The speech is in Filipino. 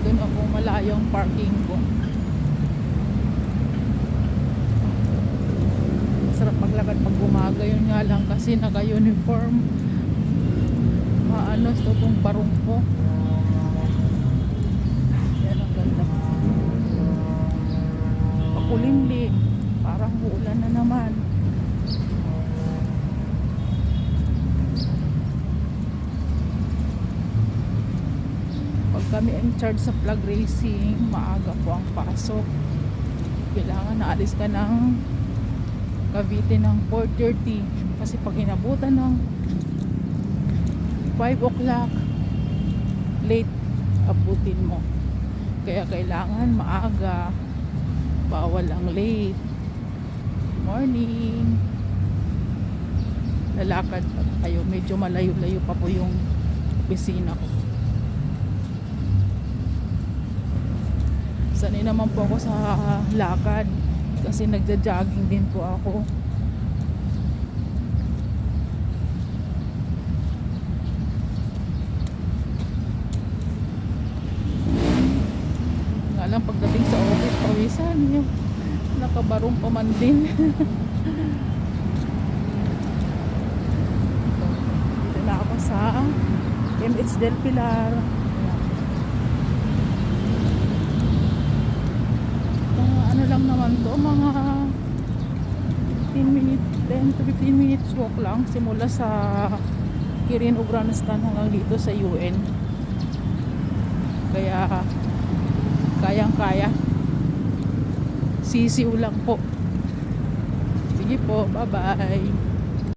doon ako malayong parking ko. Masarap maglakad pag umaga, yun nga lang kasi naka-uniform. Maano ito itong barong ko. Yan ang ganda. Pakulimlim, parang uulan na naman. Pag kami in charge sa flag racing, maaga po ang pasok. Kailangan naalis ka ng Cavite ng 4:30 kasi pag inabutan ng 5 o'clock late abutin mo, kaya kailangan maaga, bawal ang late. Morning, lalakad pa tayo, medyo malayo-layo pa po yung opisina ko. Sanay naman po ako sa lakad kasi nagja-jogging din po ako. Nga lang pagdating sa office, pawisan yung nakabarong pa man din. Dito na ako sa MH Del Pilar. Ano lang naman to, mga 10 to 15 minutes walk lang simula sa Kirin Ugranistan hanggang dito sa UN. Kaya kayang-kaya. Sisiw lang po. Sige po, bye bye.